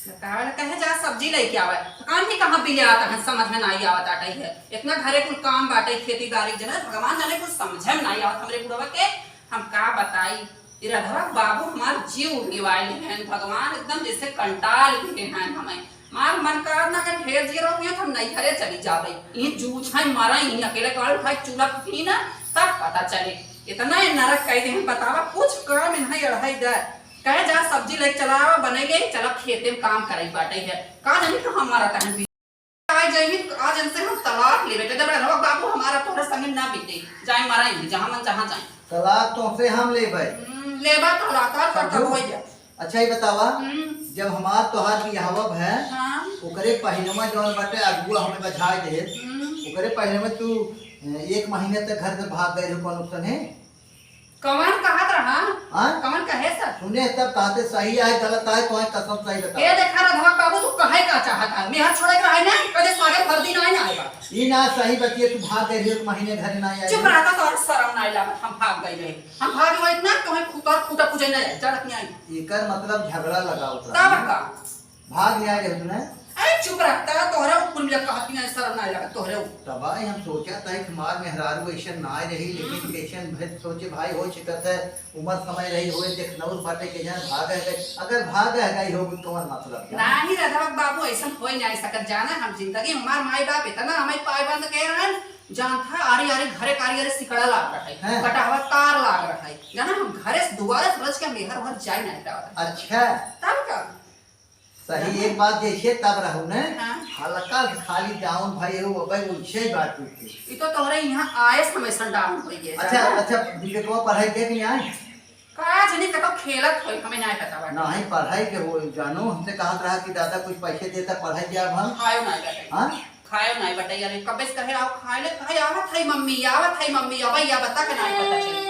कहे जा सब्जी लेके आवे काम भी कहाँ बिले आता है समझ में नहीं आवत आटा है इतना घरे कुल काम बाटे खेती बाड़ी जना भगवान जाने कुछ समझ में नहीं आवत हमरे बुढ़वा के हम का बताई इधर बाबू हमार जीव निवाइल हैं भगवान एकदम जैसे कंटाल के हैं हमें मार मन कर ना कर ढेर जीरो हुए हम नहीं घरे चली जावे ये जूझ है मारा ही अकेले काल उठाई चूल्हा फूकी ना तब पता चले इतना नरक कह दे हम बतावा कुछ काम नहीं अढ़ाई दे कहे जा सब्जी लेके चला बनेगे चला खेते में काम करे बाटे है का जानी तो हमारा तहन आज जाइए आज इनसे हम तलाक ले बेटे जब रहो बाबू हमारा तोरे संग ना बीते जाए मारा ही जहां मन जहां जाए तलाक तो से हम ले भाई लेबा तलाक कर तब हो जा अच्छा ही बतावा जब हमार तोहार बियाहव है हां ओकरे पहिनमा जौन बाटे अगुआ हमें बझाए दे ओकरे पहिनमा तू एक महीने तक घर से भाग गए हो कौन नुकसान है कवन कहत रहा हां कवन कहे सर सुने तब कहते सही है गलत है तो कसम सही बता ए देखा रहा बाबू तू कहे का चाहता है मेहर छोड़े के रहे ना कदे सागे भर दिन आए ना आएगा ई ना सही बतिए तू भाग गए एक महीने घर ना आए चुप रहता तो और शर्म नहीं लागत हम भाग गए रहे हम भाग गए इतना तो हम खुदा खुदा पूजे नहीं जरूरत नहीं आई एकर मतलब झगड़ा लगाओ तब का भाग नहीं आए तूने अरे चुप रहता तोहरे ऊपर मिला कहती है शर्म नहीं लागत तोहरे तबाही हम सोचा था कि मार मेहरारू ऐसा ना रही लेकिन कैसन भेद सोचे भाई हो शिकत है उम्र समय रही होए देख नौर बाटे के जान भाग है अगर भाग है गई होगी तो मतलब नहीं राधा बाबू ऐसा हो नहीं सकत जाना हम जिंदगी हमार माई बाप इतना हमें पाए बंद कह रहे हैं जान था आरे आरे घरे कारी आरे सिकड़ा लाग रहा है कटावा तार लाग रहा है जाना हम घरे से दोबारा समझ के मेहर भर जाए नहीं पावत अच्छा तब का सही एक बात जैसे तब रहू ने हां हल्का खाली डाउन भाई हो भाई उछे बात पूछी ये तो तोहरे यहां आए समय सन डाउन हो गए अच्छा अच्छा बिल्कुल पढ़ाई के नहीं आए का जनी कतो खेलत होई हमें नहीं पता बा नहीं पढ़ाई के वो जानो हमसे कहा रहा कि दादा कुछ पैसे देता पढ़ाई जाए हम खायो नहीं बेटे हां खायो नहीं बेटे यार कबे से कहे आओ खाए ले कहे आवत है मम्मी अब या बता के नहीं पता चले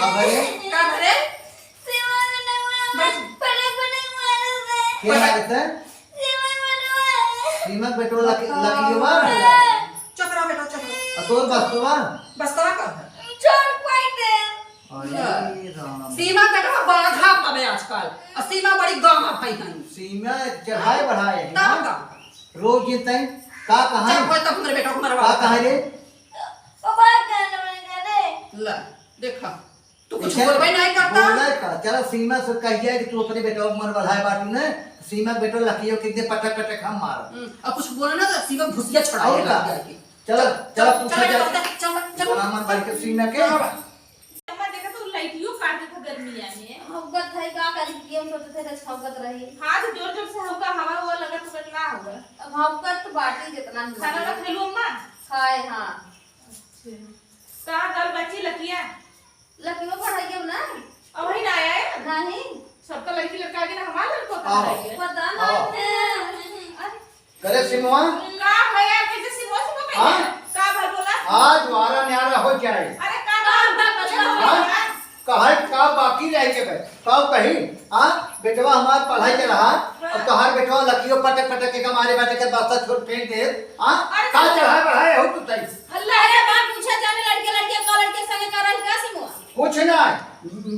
का भरे क्या है सर सीमक बेटो लकीवा चुप रहो बेटा चुप रहो तोर बस्तवा बस्तवा का चोर पाइते अरे राम सीमा बेटा बाधा पबे आजकल और सीमा बड़ी गामा भाई हन सीमा चढ़ाए बढ़ाए तब का रोज जीते का कहां जब होय तब मेरे बेटा को मरवा का कहां रे पापा कहने मैंने करे ला देखा तू कुछ बोलबे नहीं करता बोला का चलो सीमा से कह जाए कि तू अपने बेटा को मन बढ़ाए बाटू ने सीमा बेटो लकियो कितने पटक पटक हम मार अब कुछ बोला ना तो सीमा घुसिया छड़ाए लग जाएगी चलो चलो पूछा जा चल चल मन बढ़ के सीमा के अम्मा देखा तो लाइटियो काटे था गर्मी आने हवगत है का कर के हम सोचते थे हवगत रही हाथ जोर जोर से होगा हवा वो लगा तो कितना होगा अब हवगत तो बाटी जितना खाना ना खेलू अम्मा खाए हां कहां गल बच्ची लकिया लकीवा पढ़ाई के ना अब वही ना आया है नहीं सबका लड़की लड़का आगे ना हमारा लड़को था पता नहीं करे सिमवा का भैया कैसे सिमो सिमो पे का भाई बोला आज वारा न्यारा हो जाए अरे का नाम कहा का बाकी रह के भाई कब कही हां बेटवा हमार पढ़ाई के रहा और तोहार बेटवा लकियो पटक पटक के हमारे बेटे के बस्ता छोड़ फेंक दे हां का चढ़ाए बढ़ाए हो तू तई हल्ला अरे बात पूछा जाने लड़के का लड़के संग कर रही का सिमो कुछ ना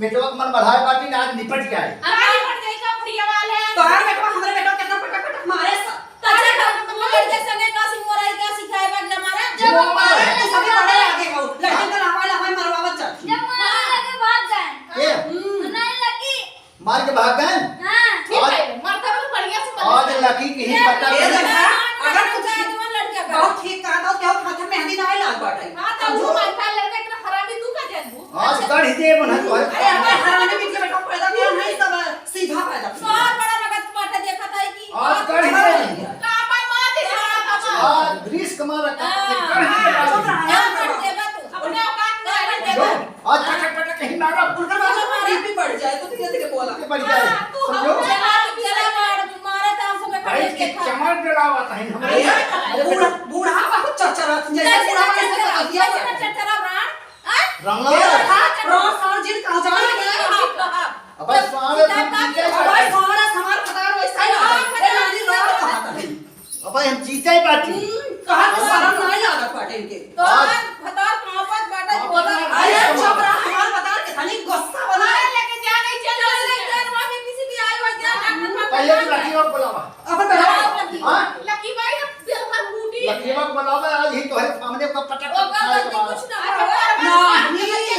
बेटवा के मन बढ़ाए बाटी ना आज निपट जाए हमारी पड़ गई का फड़िया वाले तोहर बेटा हमरे बेटा कितना पटक पटक मारे सा अच्छा लड़के संग का सिमो रही का सिखाए बगला मारा जब मारे तो सभी बड़े आगे हो लड़के का लावा मरवावत चल जब मारा के भाग गए नहीं लकी मार के भाग गए हां ठीक है मरता तो बढ़िया से आज लकी की ही पता ये देखा अगर कुछ आदमी लड़के का बहुत ठीक कहा तो क्या हाथ में मेहंदी ना लाग बाटे हां तो वो मानता लड़का इतना खराबी तू का जानबू आज गढ़ दे बना तो अरे हमारे हराने में बेटा पैदा किया नहीं सब सीधा पैदा किया बहुत बड़ा लगत बाटा देखा था कि आज गढ़ दे का बा मां दे आज रिस्क मारा गढ़ दे अपने औकात में आज पटक पटक कहीं मारा उनका बाजू मारी भी बढ़ जाए तो धीरे धीरे बोला बढ़ जाए समझो मारा था हम सब भाई के चमड़ डलावा था हमारे बूढ़ा बूढ़ा बहुत चरचरा जैसे बूढ़ा कैसे कर दिया चरचरा प्राण रंगला रोज साल जिन कहां जा रहे अब सारे भाई हमारा समार पता वैसा ही है नानी रोड कहां था अब हम जीते ही बाटी कहां से शर्म नहीं लागत बाटे इनके तो भतार मोहब्बत बाटा बोला अरे चुप रहा हमार बता के खाली गुस्सा बना लेके जा नहीं चल किसी भी आई हो जा पहले तो लकीवा को बुलावा अपन बनाओ हां लकी भाई ना दिल भर बूटी लकीवा को बुलावा आज ही तोहरे सामने का पटक ओ का कुछ ना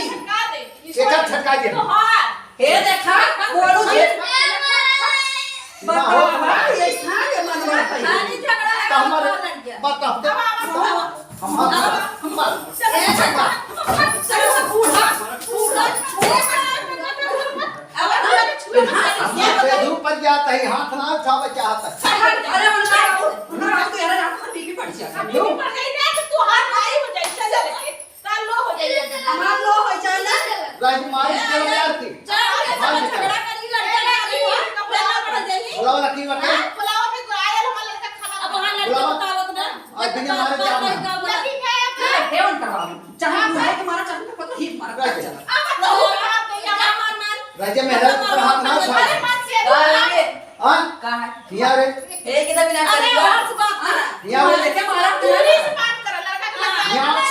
छटका दे एक छटका दे तो हां हे देखा बोलू जी ना हो ये सारे मनवा खाली झगड़ा है हमारे लड़ गया बता पर जाता है हाथ ना उठावा चाहता है अरे उनका तो यार आप बीवी पड़ जाएगा बीवी पड़ गई ना तो तू हाथ भारी हो जाए चल लेके काल लो हो जाए हमार लो हो जाए ना राजकुमारी के यार थी झगड़ा करी लड़का पड़ जाएगी बुलावा लकीवा के पुलाव में तो आयल हमारा लड़का खाना अब वहां लड़का बतावत ना आज बिना मारे जाना लकी क्या है हे उन करवा चाहे भाई तुम्हारा चाहे तो पता ही मारा कर चला अब तो हाथ नहीं जा मार मार राजा मेहरा पर हाथ ना उठा अरे मत से हां कहां है किया रे हे किधर बिना अरे करेगा और से बात कर किया वो रे लेके मारा पूरी से बात कर लड़का के यहाँ। लम्बा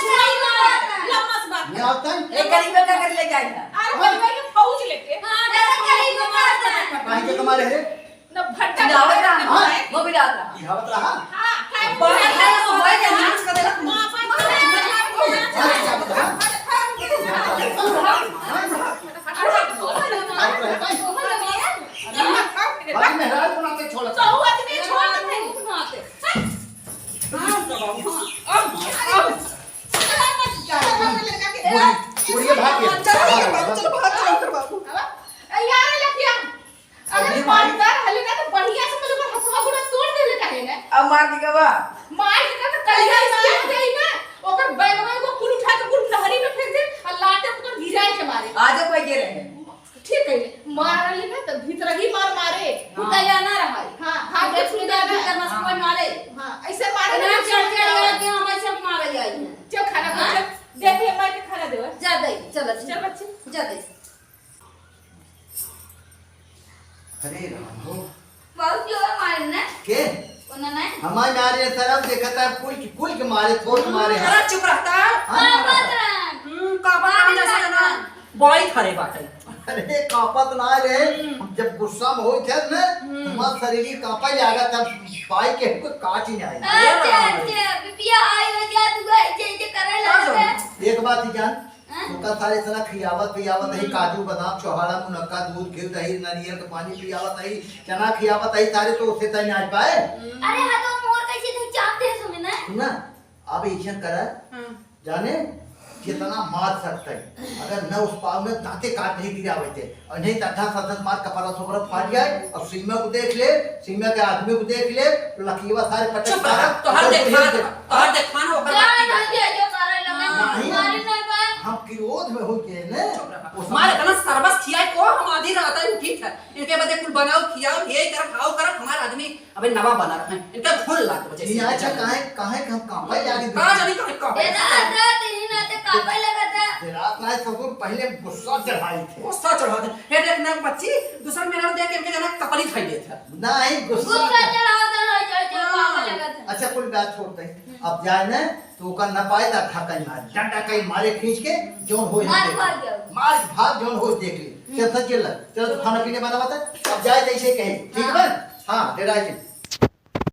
से बात किया होता है एक गरीब का कर ले जाएगा अरे भाई के फौज लेके हां डर करी को मारता काहे के तुम्हारे है न भट्टा जावे रहा हाँ। वो भी डाल रहा दिखावत रहा हां काय बड़ा है तो भाई के नाच कर देला मां भाई मेहरा को ना के छोड़ तो आदमी छोड़ दे पूरी भाग गया चलो भाग कर बाबू यार लकिया अगर मारदार हले ना तो बढ़िया से मतलब हथवा गुड़ा तोड़ देले काहे ना अब मार दी कबा मार के तो कलिया इसके गई ना ओकर बैगवा को कुल उठा के कुल नहरी में फेंक दे और लाटे ऊपर गिराए के मारे आज कोई गिरे है ठीक है मारले ना तो भीतर ही मार मारे उतया ना रहा हां हां आगे सुविधा भी करना से कोई मारे हां ऐसे मारे ना चढ़ चढ़ के हम ऐसे मारे जाए चल खाना खा देख ले मैं के खाना देवा जा दे चल चल बच्चे जा दे अरे राम हो बहुत जोर मारे ना के ओना नहीं हमारे नारे तरफ देखता है कुल के मारे थोड़ मारे अरे चुप रहता हां बदरा का बात जैसे ना बॉय खरे बाटे अरे कापत ना रे जब गुस्सा में होई थे ना तुम्हारा शरीर कापा जाएगा तब पाई के हमको काट ही नहीं आई अच्छा अच्छा बिपिया आई हो जा तू ऐसे करे लगे एक बात ही जान उनका सारे सना खियावत पियावत है काजू बादाम छोहाड़ा मुनक्का दूध घी दही नारियल का पानी पियावत है चना खियावत है सारे तो उससे तय आज पाए अरे हा तो मोर कैसे थे चाहते हैं सुने ना ना अब ऐसा करा जाने कितना मार सकता है अगर न उस पाव में दांते काट नहीं गिरावे थे और नहीं तथा सतत मार कपड़ा सोपड़ा फाट जाए और सीमा को देख ले सीमा के आदमी को देख ले तो लकीवा सारे पटक चुप रह तो हर देखा हो कर जान दे जो करे लगे नहीं। मारे नहीं पाए हम क्रोध में हो गए ने हमारे तना सरबस खियाए को हम आधी रहता है ठीक है इनके बदे कुल बनाओ खियाओ ये कर खाओ कर हमारा आदमी अबे नवा बना रहे हैं इनका फूल लाग बजे ये अच्छा काहे हम कांपा जागी का जानी का ए दादा तेरी ना ते कापे लगा था रात ना सबको पहले गुस्सा चढ़ाई थे गुस्सा चढ़ा दे हे देखना बच्ची दूसरा मेरा देख के इनके जना कपड़ी खाई देता नहीं गुस्सा गुस्सा चढ़ाओ तो जो कापे लगा था अच्छा कोई बात छोड़ते हैं अब जाए ना तो का न पाए ता ठका मार डंडा कहीं मारे खींच के जोन हो मार भाग गया मार भाग जोन हो देख ले चल चल चल खाना पीने बना बता अब जाए जैसे कहे ठीक है हां डेरा जी